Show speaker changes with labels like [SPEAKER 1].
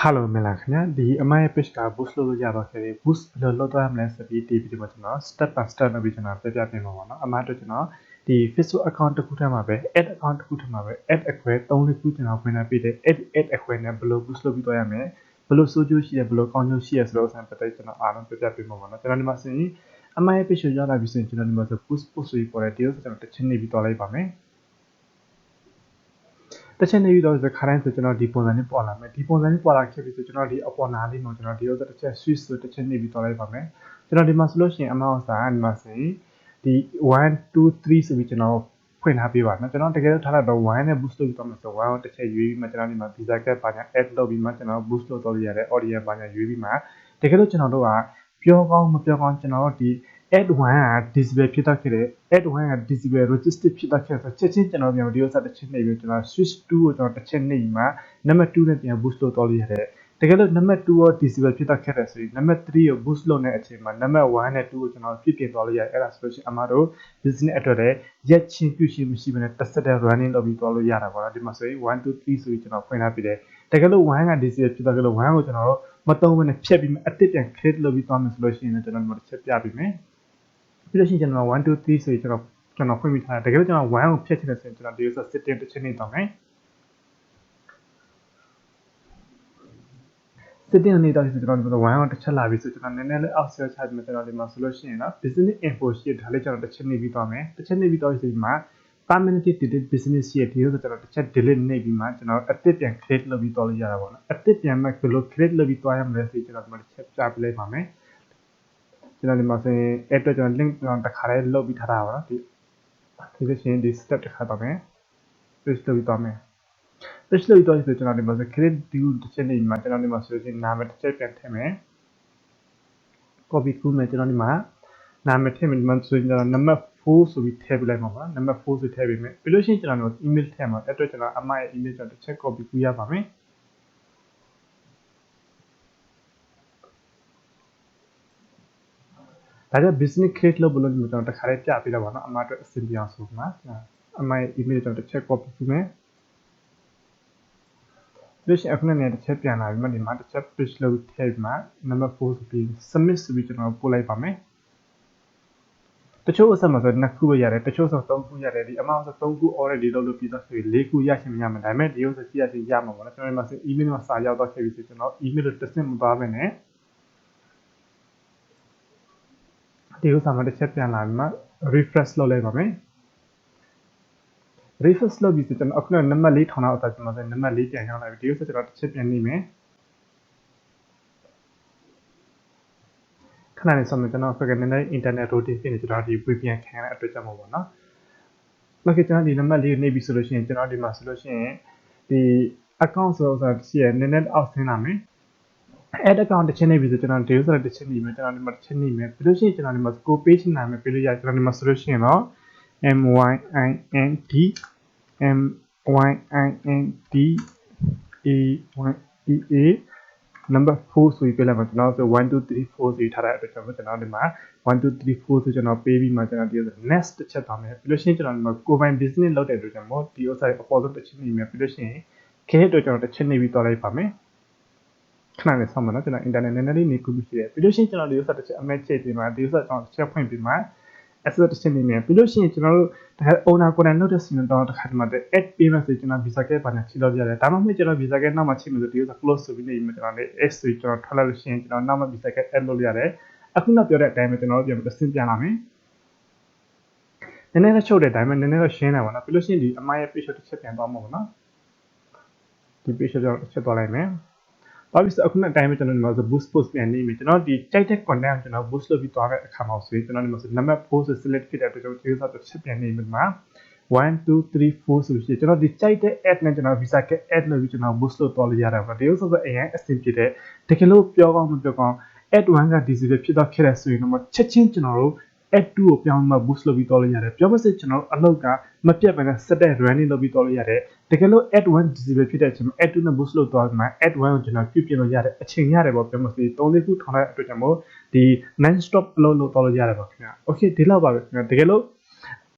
[SPEAKER 1] Hello မင်္ဂလာခင်ဗျာဒီအမိုင်း page က boost လုပ်လို့ရတော့ခဲ့တယ် boost ဘယ်လိုလုပ်သွားမလဲဆိုပြီးဒီ video မှာကျွန်တော် step by step လုပ်ပြီးကျွန်တော်ပြပြပေးမှာပါเนาะအမှားတော့ကျွန်တော်ဒီ Facebook account တစ်ခုထဲမှာပဲ add account တစ်ခုထဲမှာပဲ add အခွဲ3ခုကျွန်တော်ဖွင့်ထားပြီးတယ် add အခွဲနဲ့ဘယ်လို boost လုပ်ပြီးသွားရမလဲဘယ်လိုစိုးကျိုးရှိရဘယ်လိုကောင်းကျိုးရှိရဆိုတော့အစံပတ်သက်ကျွန်တော်အားလုံးပြပြပေးမှာပါเนาะကျွန်တော်ဒီမှာဆိုရင်အမိုင်း page ကိုရောက်လာပြီဆိုရင်ကျွန်တော်ဒီမှာဆို boost post ဆိုပြီးပေါ်တယ်ဒီလိုဆိုကျွန်တော်တစ်ချက်နေပြီးသွားလိုက်ပါမယ်တချင်နေပြီးတော့ခါတိုင်းဆိုကျွန်တော်ဒီပုံစံနဲ့ပေါ်လာမယ်ဒီပုံစံနဲ့ပေါ်လာခဲ့ပြီဆိုကျွန်တော်ဒီအပေါ်နာလေးမှာကျွန်တော်ဒီဥစ္စာတစ်ချက် switch ဆိုတစ်ချက်နေပြီးတော့လိုက်ပါမယ်ကျွန်တော်ဒီမှာဆိုလို့ရှိရင်အမောက်စာဒီမှာဆိုရင်ဒီ1 2 3ဆိုပြီးကျွန်တော်ဖွင့်ထားပေးပါနော်ကျွန်တော်တကယ်လို့ထားတော့1နဲ့ boost လုပ်ပြီးတော့မှာဆို1ကိုတစ်ချက်ရွေးပြီးမှကျွန်တော်ဒီမှာ visa cap ပါညာ add လုပ်ပြီးမှကျွန်တော် boost လုပ်တော့ရတဲ့ audience ပါညာရွေးပြီးမှတကယ်လို့ကျွန်တော်တို့ကပြောကောင်းမပြောကောင်းကျွန်တော်တို့ဒီ add 1က disable ဖြစ်တော့ခဲ့တယ် add 1က disable register ဖြစ်တော့ခဲ့ဆိုချက်ချင်းကျွန်တော်ပြန်ဒီဥစ္စာတစ်ချက်နေပြီးကျွန်တော် switch 2ကိုကျွန်တော်တစ်ချက်နေပြီးမှ number 2နဲ့ပြန် boost လုပ်တော့ရတယ်တကယ်လို့ number 2ကို disable ဖြစ်တော့ခဲ့တယ်ဆိုရင် number 3ကို boost လုပ်နေတဲ့အချိန်မှာ number 1နဲ့2ကိုကျွန်တော်ပြပြင်သွားလို့ရတယ်အဲ့ဒါဆိုလို့ရှိရင်အမတို့ business အတွက်လည်းရက်ချင်းပြုချင်းမရှိဘဲနဲ့တစ်ဆက်တည်း running လုပ်ပြီးသွားလို့ရတာပေါ့နော်ဒီမှာဆိုရင်1 2 3ဆိုပြီးကျွန်တော်ဖွင့်ထားပြီးတယ်တကယ်လို့1က disable ဖြစ်တော့ခဲ့လို့1ကိုကျွန်တော်တို့မသုံးဘဲနဲ့ဖြတ်ပြီးမှအတစ်ပြန် create လုပ်ပြီးသွားမယ်ဆိုလို့ရှိရင်ကျွန်တော်ဒီမှာတစ်ချက်ပြပေးမယ်ပြီးလို့ရှိရင်ကျွန်တော်1 2 3ဆိုပြီးကျွန်တော်ဖွင့်ပြီးထားတယ်တကယ်လို့ကျွန်တော်1ကိုဖြတ်ချင်တယ်ဆိုရင်ကျွန်တော်ဒီဥစ္စာ setting တစ်ချက်နေတော့မယ် setting အနေနဲ့ကျွန်တော်ဒီမှာ1ကိုတစ်ချက်လာပြီဆိုကျွန်တော်နည်းနည်းလေးအောက်ဆွဲချပြီးမှကျွန်တော်ဒီမှာဆိုလို့ရှိရင်နော် business info ရှိဒါလေးကျွန်တော်တစ်ချက်နေပြီးသွားမယ်တစ်ချက်နေပြီးတော့ဒီမှာ permanently delete business ရှိဒီလိုဆိုကျွန်တော်တစ်ချက် delete နေပြီးမှကျွန်တော်အသစ်ပြန် create လုပ်ပြီးတော့လို့ရတာပေါ့နော်အသစ်ပြန်မှဘယ်လို create လုပ်ပြီးသွားရမလဲဆိုကျွန်တော်ဒီမှာတစ်ချက်ပြပြလိုက်ပါမယ်ကျွန်တော်ဒီမှာဆိုရင် add တော့ကျွန်တော် link ကျွန်တော်တစ်ခါလေးလုပ်ပြီးထားတာပါနော်ဒီလိုရှင်ဒီ step တစ်ခါတော့မယ် paste လုပ်ပြီးသွားမယ် paste လုပ်ပြီးတော့ဆိုကျွန်တော်ဒီမှာဆို create view တစ်ချက်နေပြီးမှကျွန်တော်ဒီမှာဆိုရင်နာမည်တစ်ချက်ပြန်ထည့်မယ် copy ကူးမယ်ကျွန်တော်ဒီမှာနာမည်ထည့်မယ်ဒီမှာဆိုရင်ကျွန်တော် number 4ဆိုပြီးထည့်ပြလိုက်မှာပါ number 4ဆိုထည့်ပေးမယ်ပြီးလို့ရှိရင်ကျွန်တော် email ထည့်မှာအဲ့တော့ကျွန်တော်အမရဲ့ email ကျွန်တော်တစ်ချက် copy ကူးရပါမယ်ဒါကြောင့် business create လုပ်လို့ကျွန်တော်တစ်ခါလေးပြပေးတော့ပါနော်အမအတွက်အဆင်ပြေအောင်ဆိုမှာအမရဲ့ email ကျွန်တော်တစ်ချက် copy ကူးမယ်လို့ရှိရင်အခုနဲ့တစ်ချက်ပြန်လာပြီးမှဒီမှာတစ်ချက် page လုပ်ထည့်ပြီးမှ number 4ဆိုပြီး submit ဆိုပြီးကျွန်တော်ပို့လိုက်ပါမယ်တချို့အဆက်မှာဆို2ခုပဲရတယ်တချို့ဆို3ခုရတယ်ဒီအမောက်ဆို3ခု already လုပ်လို့ပြီးတော့ဆို4ခုရရှိမှရမယ်ဒါပေမဲ့ဒီဥစ္စာကြည့်ရစီရမှာပေါ့နော်ကျွန်တော်ဒီမှာဆို email မှာစာရောက်တော့ခဲ့ပြီဆိုကျွန်တော် email ကိုတစ်ဆင့်မသွားဘဲနဲ့ဒီဥစ္စာမှာတစ်ချက်ပြန်လာပြီးမှ refresh လုပ်လိုက်ပါမယ် refresh လုပ်ပြီးဆိုကျွန်တော်အခုနံပါတ်4ထောင်တော့အစားကျွန်တော်ဆိုနံပါတ်4ပြန်ရောက်လာပြီဒီဥစ္စာကျွန်တော်တစ်ချက်ပြန်နေမယ်ခဏလေးဆိုမှကျွန်တော်ဆိုကနေ internet routine ဖြစ်နေကျွန်တော်ဒီ VPN ခံရတဲ့အတွက်ကြောင့်မို့ပေါ့နော်။ Okay ကျွန်တော်ဒီနံပါတ်လေးနေပြီဆိုလို့ရှိရင်ကျွန်တော်ဒီမှာဆိုလို့ရှိရင်ဒီ account ဆိုတာရှိရနည်းနည်းအောက်ဆင်းလာမယ်။ add account တစ်ချက်နေပြီဆိုကျွန်တော်ဒီဥစ္စာတစ်ချက်နေမယ်ကျွန်တော်ဒီမှာတစ်ချက်နေမယ်ပြီးလို့ရှိရင်ကျွန်တော်ဒီမှာ score page နာမည်ပြလို့ရကျွန်တော်ဒီမှာဆိုလို့ရှိရင်တော့ MYIND AYA number 4ဆိုပြီးပြလိုက်မှာကျွန်တော်ဆို1 2 3 4ဆိုပြီးထားတဲ့အတွက်ကျွန်တော်ဒီမှာ1 2 3 4ဆိုကျွန်တော်ပေးပြီးမှကျွန်တော်ဒီ next တစ်ချက်သွားမယ်ပြီးလို့ရှိရင်ကျွန်တော်ဒီမှာကိုယ်ပိုင် business လုပ်တဲ့အတွက်ကျွန်တော်ဒီဥစ္စာအပေါ်ဆုံးတစ်ချက်နေမယ်ပြီးလို့ရှိရင်ခင်းအတွက်ကျွန်တော်တစ်ချက်နေပြီးသွားလိုက်ပါမယ်ခဏလေးဆောင်းမှာနော်ကျွန်တော် internet နည်းနည်းလေးနေကူးပြီးရှိတယ်ပြီးလို့ရှိရင်ကျွန်တော်ဒီဥစ္စာတစ်ချက်အမဲချိန်ပြီးမှဒီဥစ္စာကျွန်တော်တစ်ချက်ဖွင့်ပြီးမှ asset တစ်ချက်နေမယ်ပြီးလို့ရှိရင်ကျွန်တော်တို့တခါ owner ကိုယ်တိုင်လုပ်တဲ့စီမံတော့တစ်ခါဒီမှာ add payment ဆိုကျွန်တော် visa cap ပါနေချိလို့ရတယ်ဒါမှမဟုတ်ကျွန်တော် visa cap နောက်မှချိန်လို့ဒီဥစ္စာ close ဆိုပြီးနေမှာကျွန်တော်လည်း s ဆိုကျွန်တော်ထွက်လိုက်လို့ရှိရင်ကျွန်တော်နောက်မှ visa cap add လုပ်ရတယ်အခုနောက်ပြောတဲ့အတိုင်းပဲကျွန်တော်တို့ပြန်ပြီးပြန်လာမယ်နည်းနည်းတော့ချုပ်တဲ့အတိုင်းပဲနည်းနည်းတော့ရှင်းတယ်ပါနော်ပြီးလို့ရှိရင်ဒီအမရဲ့ page တစ်ချက်ပြန်သွားမှာပေါ့နော်ဒီ page ကျွန်တော်တစ်ချက်သွားလိုက်မယ်ဘာဖြစ်အခုနောက်တိုင်းပဲကျွန်တော်ဒီမှာဆို boost post ပြန်နေပြီကျွန်တော်ဒီကြိုက်တဲ့ content ကျွန်တော် boost လုပ်ပြီးသွားတဲ့အခါမှာဆိုရင်ကျွန်တော်ဒီမှာဆို number 4ဆို select ဖြစ်တဲ့အတွက်ကျွန်တော်ဒီဥစ္စာတစ်ချက်ပြန်နေပြီမှာ1 2 3 4ဆိုပြီးကျွန်တော်ဒီကြိုက်တဲ့ add နဲ့ကျွန်တော် visa cap add လုပ်ပြီးကျွန်တော် boost လုပ်သွားလို့ရတယ်ပေါ့ဒီဥစ္စာဆိုအရင်အဆင်ပြေတဲ့တကယ်လို့ပြောကောင်းမပြောကောင်း add 1က disable ဖြစ်တော့ခဲ့တဲ့ဆိုရင်တော့ချက်ချင်းကျွန်တော်တို့ add 2ကိုပြောင်းမှ boost လုပ်ပြီးသွားလို့ရတယ်ပြောမစစ်ကျွန်တော်အလုပ်ကမပြတ်ဘဲနဲ့set တဲ့ running လုပ်ပြီးသွားလို့ရတယ်တကယ်လို့ add 1 disable ဖြစ်တဲ့အချိန်မှာ add 2နဲ့ boost လုပ်သွားပြီးမှ add 1ကိုကျွန်တော်ပြုပြင်လို့ရတယ်အချိန်ရတယ်ပေါ့ပြောမစစ်3 4ခုထောင်တဲ့အတွက်ကြောင့်မို့ဒီ non stop အလုပ်လုပ်သွားလို့ရတယ်ပေါ့ခင်ဗျာ okay ဒီလောက်ပါပဲခင်ဗျာတကယ်လို့